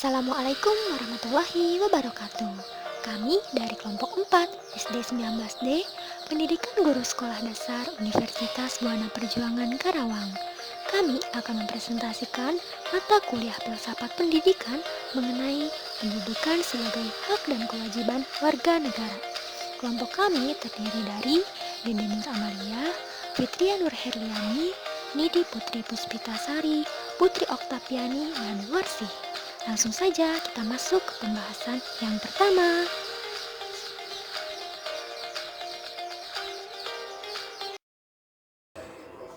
Assalamualaikum warahmatullahi wabarakatuh. Kami dari kelompok 4 SD 19D, Pendidikan Guru Sekolah Dasar Universitas Buana Perjuangan Karawang. Kami akan mempresentasikan mata kuliah filsafat pendidikan mengenai pendidikan sebagai hak dan kewajiban warga negara. Kelompok kami terdiri dari Dede Nur Amalia, Fitria Nur Herliani, Nidi Putri Puspitasari, Putri Oktaviani, dan Warsih. Langsung saja kita masuk ke pembahasan yang pertama.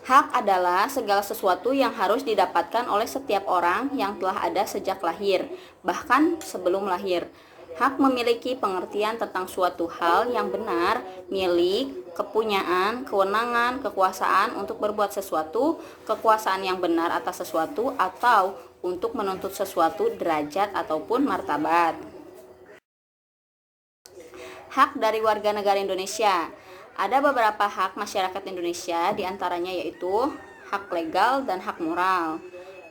Hak adalah segala sesuatu yang harus didapatkan oleh setiap orang yang telah ada sejak lahir, bahkan sebelum lahir. Hak memiliki pengertian tentang suatu hal yang benar, milik, kepunyaan, kewenangan, kekuasaan untuk berbuat sesuatu, kekuasaan yang benar atas sesuatu, atau untuk menuntut sesuatu derajat ataupun martabat. Hak dari warga negara Indonesia. Ada beberapa hak masyarakat Indonesia, diantaranya yaitu hak legal dan hak moral,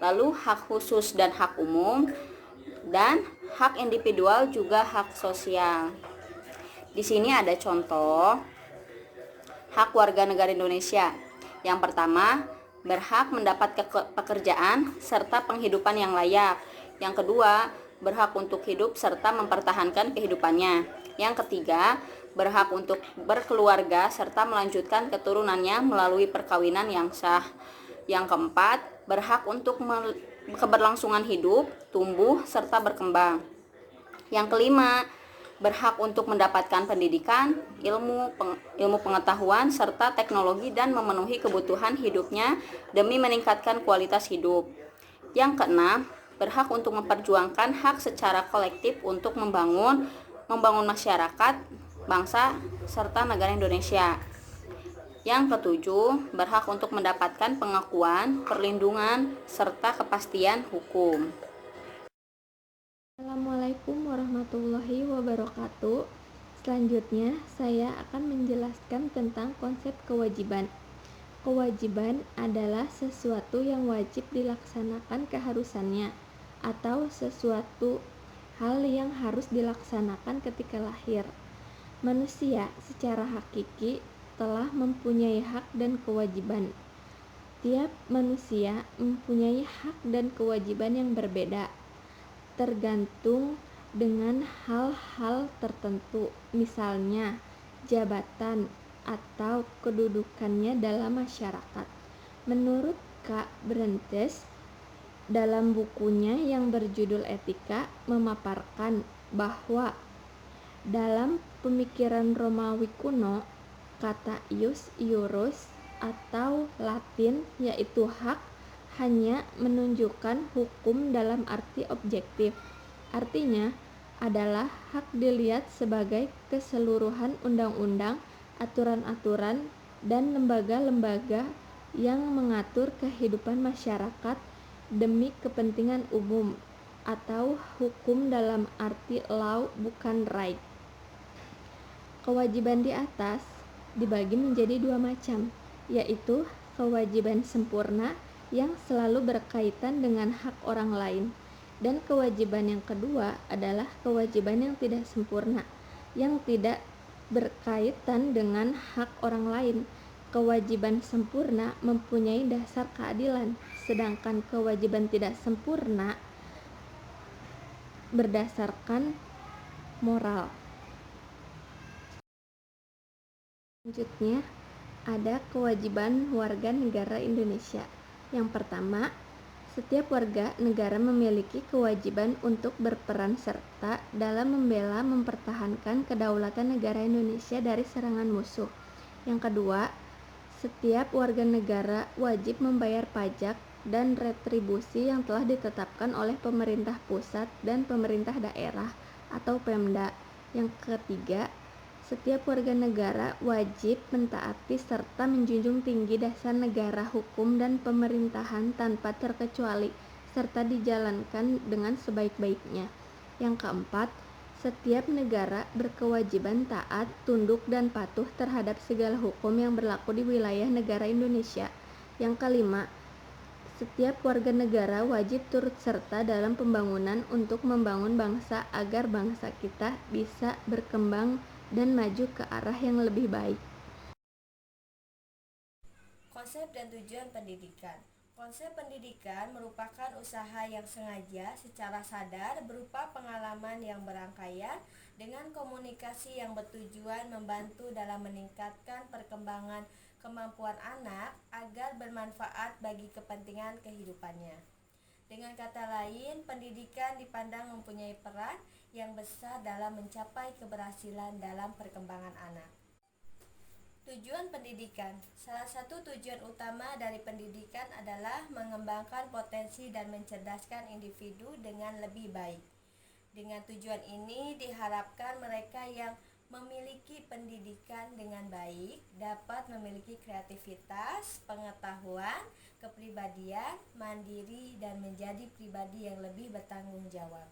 lalu hak khusus dan hak umum, dan hak individual juga hak sosial. Di sini ada contoh hak warga negara Indonesia. Yang pertama, berhak mendapat pekerjaan serta penghidupan yang layak. Yang kedua, berhak untuk hidup serta mempertahankan kehidupannya. Yang ketiga, berhak untuk berkeluarga serta melanjutkan keturunannya melalui perkawinan yang sah. Yang keempat, berhak untuk keberlangsungan hidup, tumbuh, serta berkembang. Yang kelima, berhak untuk mendapatkan pendidikan, ilmu pengetahuan, serta teknologi dan memenuhi kebutuhan hidupnya demi meningkatkan kualitas hidup. Yang keenam, berhak untuk memperjuangkan hak secara kolektif untuk membangun masyarakat, bangsa, serta negara Indonesia. Yang ketujuh, berhak untuk mendapatkan pengakuan, perlindungan, serta kepastian hukum. Assalamualaikum warahmatullahi wabarakatuh. Selanjutnya, saya akan menjelaskan tentang konsep kewajiban. Kewajiban adalah sesuatu yang wajib dilaksanakan keharusannya, atau sesuatu hal yang harus dilaksanakan ketika lahir. Manusia secara hakiki telah mempunyai hak dan kewajiban. Tiap manusia mempunyai hak dan kewajiban yang berbeda, tergantung dengan hal-hal tertentu, misalnya jabatan atau kedudukannya dalam masyarakat. Menurut Kak Brentes, dalam bukunya yang berjudul Etika, memaparkan bahwa dalam pemikiran Romawi kuno, kata ius iurus atau Latin yaitu hak hanya menunjukkan hukum dalam arti objektif. Artinya adalah hak dilihat sebagai keseluruhan undang-undang, aturan-aturan, dan lembaga-lembaga yang mengatur kehidupan masyarakat demi kepentingan umum, atau hukum dalam arti law bukan right. Kewajiban di atas dibagi menjadi dua macam, yaitu kewajiban sempurna yang selalu berkaitan dengan hak orang lain, dan kewajiban yang kedua adalah kewajiban yang tidak sempurna, yang tidak berkaitan dengan hak orang lain. Kewajiban sempurna mempunyai dasar keadilan, sedangkan kewajiban tidak sempurna berdasarkan moral. Selanjutnya, ada kewajiban warga negara Indonesia. Yang pertama, setiap warga negara memiliki kewajiban untuk berperan serta dalam membela mempertahankan kedaulatan negara Indonesia dari serangan musuh. Yang kedua, setiap warga negara wajib membayar pajak dan retribusi yang telah ditetapkan oleh pemerintah pusat dan pemerintah daerah atau Pemda. Yang ketiga, setiap warga negara wajib mentaati serta menjunjung tinggi dasar negara, hukum, dan pemerintahan tanpa terkecuali, serta dijalankan dengan sebaik-baiknya. Yang keempat, setiap negara berkewajiban taat, tunduk, dan patuh terhadap segala hukum yang berlaku di wilayah negara Indonesia. Yang kelima, Setiap warga negara wajib turut serta dalam pembangunan untuk membangun bangsa agar bangsa kita bisa berkembang dan maju ke arah yang lebih baik. Konsep dan tujuan pendidikan. Konsep pendidikan merupakan usaha yang sengaja secara sadar berupa pengalaman yang berangkaian dengan komunikasi yang bertujuan membantu dalam meningkatkan perkembangan kemampuan anak agar bermanfaat bagi kepentingan kehidupannya. Dengan kata lain, pendidikan dipandang mempunyai peran yang besar dalam mencapai keberhasilan dalam perkembangan anak. Tujuan pendidikan. Salah satu tujuan utama dari pendidikan adalah mengembangkan potensi dan mencerdaskan individu dengan lebih baik. Dengan tujuan ini diharapkan mereka yang memiliki pendidikan dengan baik dapat memiliki kreativitas, pengetahuan, kepribadian, mandiri, dan menjadi pribadi yang lebih bertanggung jawab.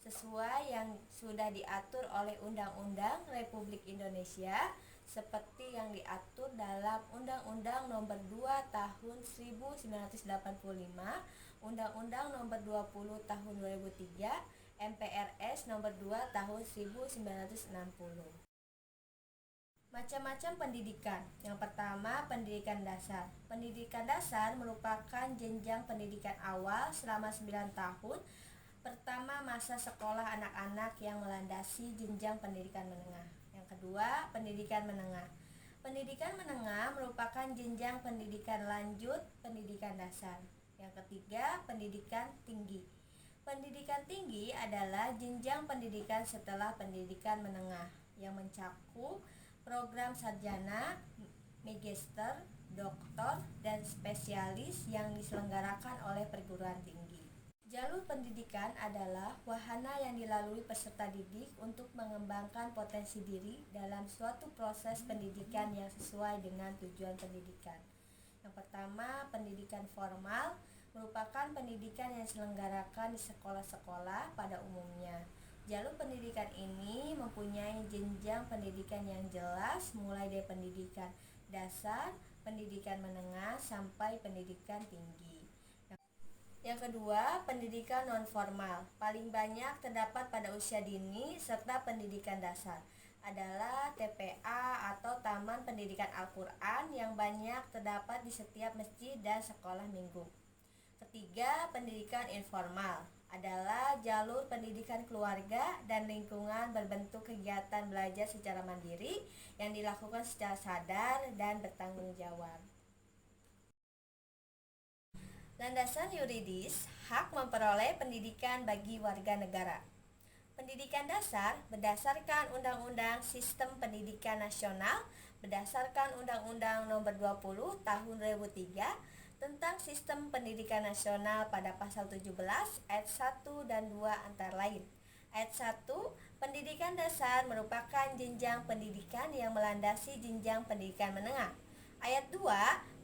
Sesuai yang sudah diatur oleh Undang-Undang Republik Indonesia seperti yang diatur dalam Undang-Undang Nomor 2 Tahun 1985, Undang-Undang Nomor 20 Tahun 2003, MPRS Nomor 2 Tahun 1960. Macam-macam pendidikan. Yang pertama, pendidikan dasar. Pendidikan dasar merupakan jenjang pendidikan awal selama 9 tahun. Pertama, masa sekolah anak-anak yang melandasi jenjang pendidikan menengah. Yang kedua, pendidikan menengah. Pendidikan menengah merupakan jenjang pendidikan lanjut pendidikan dasar. Yang ketiga, pendidikan tinggi. Pendidikan tinggi adalah jenjang pendidikan setelah pendidikan menengah yang mencakup program sarjana, magister, doktor, dan spesialis yang diselenggarakan oleh perguruan tinggi. Jalur pendidikan adalah wahana yang dilalui peserta didik untuk mengembangkan potensi diri dalam suatu proses pendidikan yang sesuai dengan tujuan pendidikan. Yang pertama, pendidikan formal merupakan pendidikan yang diselenggarakan di sekolah-sekolah pada umumnya. Jalur pendidikan ini mempunyai jenjang pendidikan yang jelas mulai dari pendidikan dasar, pendidikan menengah, sampai pendidikan tinggi. Yang kedua, pendidikan non-formal, paling banyak terdapat pada usia dini serta pendidikan dasar, adalah TPA atau Taman Pendidikan Al-Quran yang banyak terdapat di setiap masjid dan sekolah minggu. Ketiga, pendidikan informal, adalah jalur pendidikan keluarga dan lingkungan berbentuk kegiatan belajar secara mandiri yang dilakukan secara sadar dan bertanggung jawab. Landasan yuridis hak memperoleh pendidikan bagi warga negara. Pendidikan dasar berdasarkan Undang-Undang Sistem Pendidikan Nasional berdasarkan Undang-Undang Nomor 20 Tahun 2003 tentang Sistem Pendidikan Nasional pada pasal 17 ayat 1 dan 2 antara lain. Ayat 1, pendidikan dasar merupakan jenjang pendidikan yang melandasi jenjang pendidikan menengah. Ayat 2,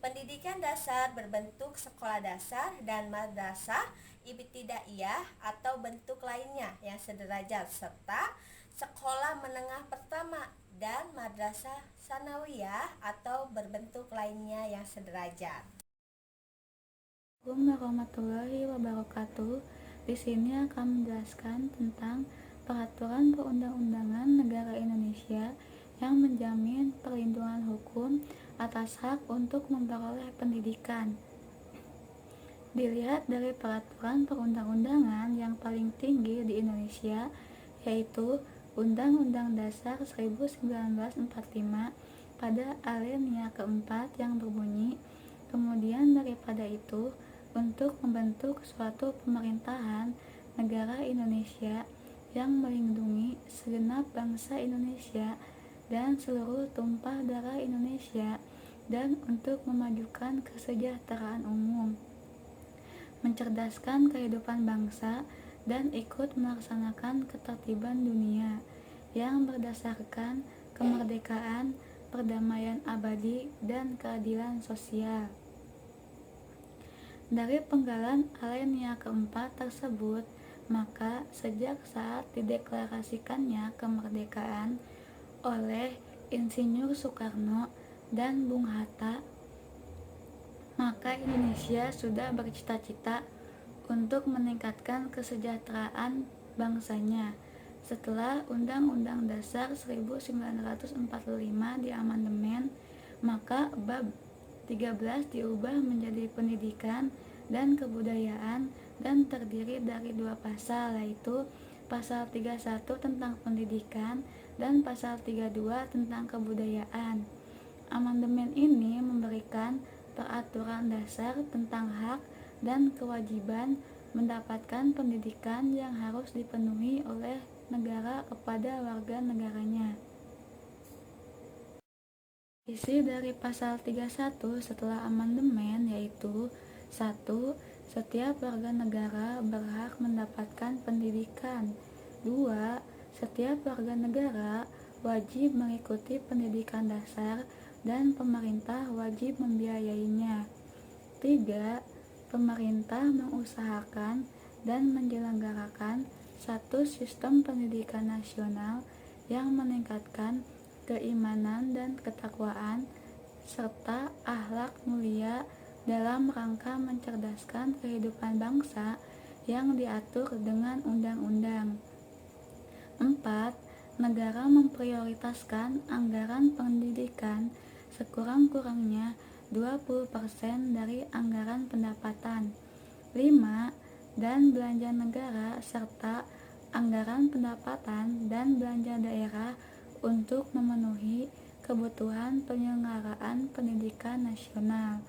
pendidikan dasar berbentuk sekolah dasar dan madrasah ibtidaiyah atau bentuk lainnya yang sederajat serta sekolah menengah pertama dan madrasah sanawiyah atau berbentuk lainnya yang sederajat. Assalamualaikum warahmatullahi wabarakatuh. Di sini akan menjelaskan tentang peraturan perundang-undangan negara Indonesia yang menjamin perlindungan hukum atas hak untuk memperoleh pendidikan. Dilihat dari peraturan perundang-undangan yang paling tinggi di Indonesia, yaitu Undang-Undang Dasar 1945 pada alinea keempat yang berbunyi, kemudian daripada itu, untuk membentuk suatu pemerintahan negara Indonesia yang melindungi segenap bangsa Indonesia dan seluruh tumpah darah Indonesia, dan untuk memajukan kesejahteraan umum, mencerdaskan kehidupan bangsa, dan ikut melaksanakan ketertiban dunia yang berdasarkan kemerdekaan, perdamaian abadi, dan keadilan sosial. Dari penggalan alinea keempat tersebut, maka sejak saat dideklarasikannya kemerdekaan oleh Insinyur Soekarno dan Bung Hatta, maka Indonesia sudah bercita-cita untuk meningkatkan kesejahteraan bangsanya. Setelah Undang-Undang Dasar 1945 diamandemen, maka bab 13 diubah menjadi pendidikan dan kebudayaan dan terdiri dari 2 pasal, yaitu pasal 31 tentang pendidikan dan pasal 32 tentang kebudayaan. Amandemen ini memberikan peraturan dasar tentang hak dan kewajiban mendapatkan pendidikan yang harus dipenuhi oleh negara kepada warga negaranya. Isi dari pasal 31 setelah amandemen yaitu 1. Setiap warga negara berhak mendapatkan pendidikan. 2. Setiap warga negara wajib mengikuti pendidikan dasar dan pemerintah wajib membiayainya. 3. Pemerintah mengusahakan dan menyelenggarakan satu sistem pendidikan nasional yang meningkatkan keimanan dan ketakwaan serta akhlak mulia dalam rangka mencerdaskan kehidupan bangsa yang diatur dengan undang-undang. 4. Negara memprioritaskan anggaran pendidikan sekurang-kurangnya 20% dari anggaran pendapatan. 5. Dan belanja negara serta anggaran pendapatan dan belanja daerah untuk memenuhi kebutuhan penyelenggaraan pendidikan nasional.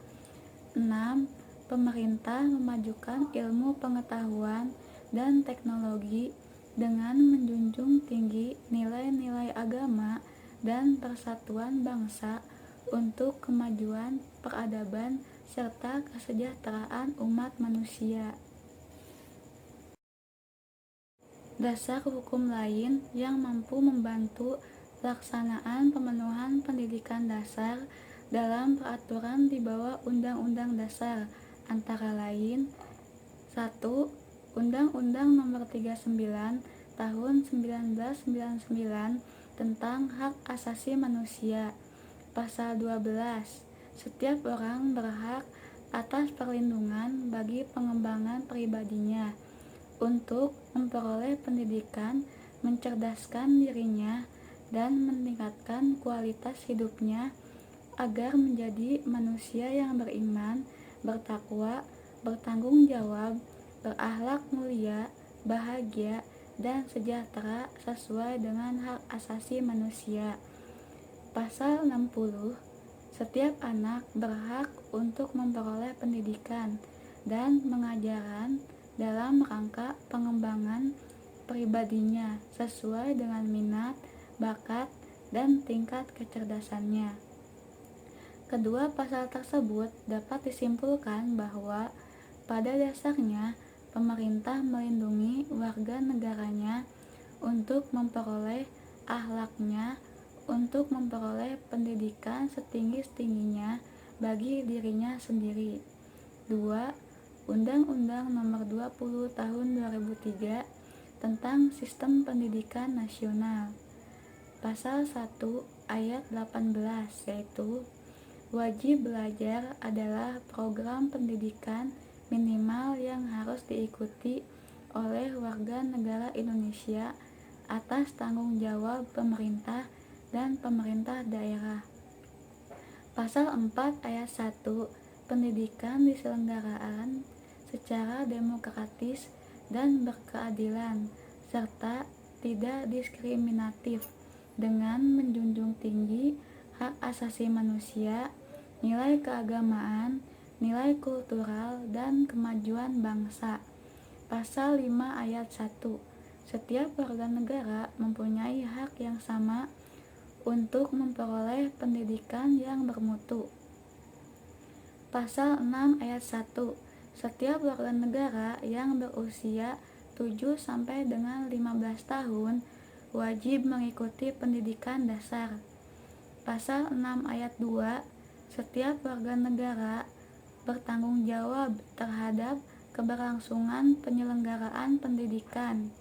6. Pemerintah memajukan ilmu pengetahuan dan teknologi dengan menjunjung tinggi nilai-nilai agama dan persatuan bangsa untuk kemajuan peradaban serta kesejahteraan umat manusia. Dasar hukum lain yang mampu membantu pelaksanaan pemenuhan pendidikan dasar dalam peraturan di bawah Undang-Undang Dasar antara lain 1. Undang-Undang Nomor 39 Tahun 1999 tentang Hak Asasi Manusia. Pasal 12. Setiap orang berhak atas perlindungan bagi pengembangan pribadinya untuk memperoleh pendidikan, mencerdaskan dirinya, dan meningkatkan kualitas hidupnya agar menjadi manusia yang beriman, bertakwa, bertanggung jawab, berakhlak mulia, bahagia, dan sejahtera sesuai dengan hak asasi manusia. Pasal 60. Setiap anak berhak untuk memperoleh pendidikan dan pengajaran dalam rangka pengembangan pribadinya sesuai dengan minat, bakat, dan tingkat kecerdasannya. Kedua pasal tersebut dapat disimpulkan bahwa pada dasarnya pemerintah melindungi warga negaranya untuk memperoleh akhlaknya, untuk memperoleh pendidikan setinggi-tingginya bagi dirinya sendiri. 2. Undang-Undang Nomor 20 Tahun 2003 tentang Sistem Pendidikan Nasional. Pasal 1 ayat 18 yaitu wajib belajar adalah program pendidikan minimal yang harus diikuti oleh warga negara Indonesia atas tanggung jawab pemerintah dan pemerintah daerah. Pasal 4 ayat 1 pendidikan diselenggarakan secara demokratis dan berkeadilan serta tidak diskriminatif dengan menjunjung tinggi hak asasi manusia, nilai keagamaan, nilai kultural, dan kemajuan bangsa. Pasal 5 ayat 1. Setiap warga negara mempunyai hak yang sama untuk memperoleh pendidikan yang bermutu. Pasal 6 ayat 1. Setiap warga negara yang berusia 7 sampai dengan 15 tahun wajib mengikuti pendidikan dasar. Pasal 6 ayat 2. Setiap warga negara bertanggung jawab terhadap keberlangsungan penyelenggaraan pendidikan.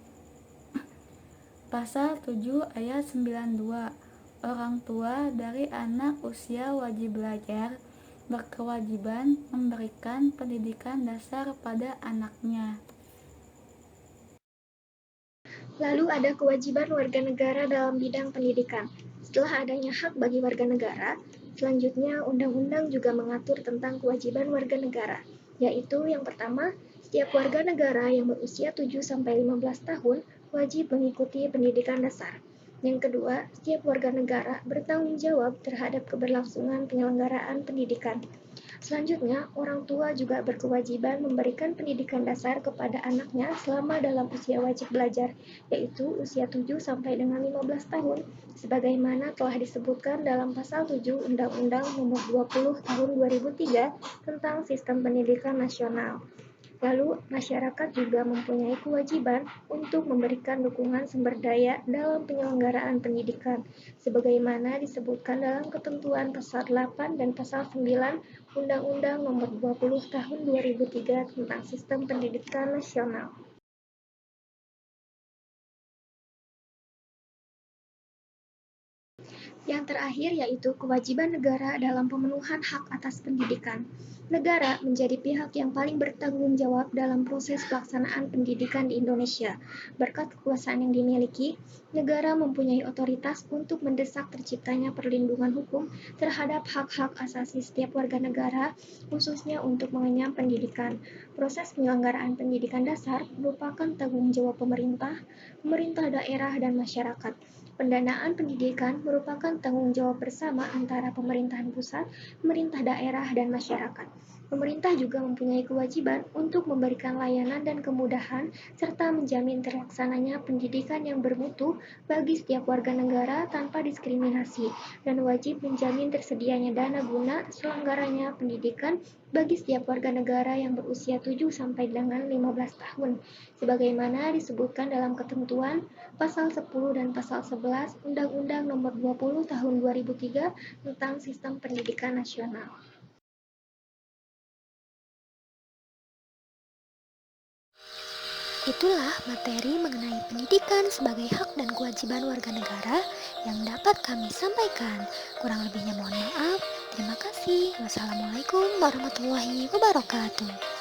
Pasal 7 ayat 92. Orang tua dari anak usia wajib belajar berkewajiban memberikan pendidikan dasar pada anaknya. Lalu ada kewajiban warga negara dalam bidang pendidikan. Setelah adanya hak bagi warga negara, selanjutnya undang-undang juga mengatur tentang kewajiban warga negara, yaitu yang pertama, setiap warga negara yang berusia 7-15 tahun wajib mengikuti pendidikan dasar. Yang kedua, setiap warga negara bertanggung jawab terhadap keberlangsungan penyelenggaraan pendidikan. Selanjutnya, orang tua juga berkewajiban memberikan pendidikan dasar kepada anaknya selama dalam usia wajib belajar, yaitu usia 7 sampai dengan 15 tahun, sebagaimana telah disebutkan dalam pasal 7 Undang-Undang Nomor 20 Tahun 2003 tentang Sistem Pendidikan Nasional. Lalu, masyarakat juga mempunyai kewajiban untuk memberikan dukungan sumber daya dalam penyelenggaraan pendidikan, sebagaimana disebutkan dalam ketentuan Pasal 8 dan Pasal 9 Undang-Undang Nomor 20 Tahun 2003 tentang Sistem Pendidikan Nasional. Yang terakhir yaitu kewajiban negara dalam pemenuhan hak atas pendidikan. Negara menjadi pihak yang paling bertanggung jawab dalam proses pelaksanaan pendidikan di Indonesia. Berkat kekuasaan yang dimiliki, negara mempunyai otoritas untuk mendesak terciptanya perlindungan hukum terhadap hak-hak asasi setiap warga negara, khususnya untuk mengenyam pendidikan. Proses penyelenggaraan pendidikan dasar merupakan tanggung jawab pemerintah daerah, dan masyarakat. Pendanaan pendidikan merupakan tanggung jawab bersama antara pemerintahan pusat, pemerintah daerah, dan masyarakat. Pemerintah juga mempunyai kewajiban untuk memberikan layanan dan kemudahan serta menjamin terlaksananya pendidikan yang bermutu bagi setiap warga negara tanpa diskriminasi, dan wajib menjamin tersedianya dana guna selenggaranya pendidikan bagi setiap warga negara yang berusia 7 sampai dengan 15 tahun, sebagaimana disebutkan dalam ketentuan Pasal 10 dan Pasal 11 Undang-Undang Nomor 20 Tahun 2003 tentang Sistem Pendidikan Nasional. Itulah materi mengenai pendidikan sebagai hak dan kewajiban warga negara yang dapat kami sampaikan. Kurang lebihnya mohon maaf. Terima kasih. Wassalamualaikum warahmatullahi wabarakatuh.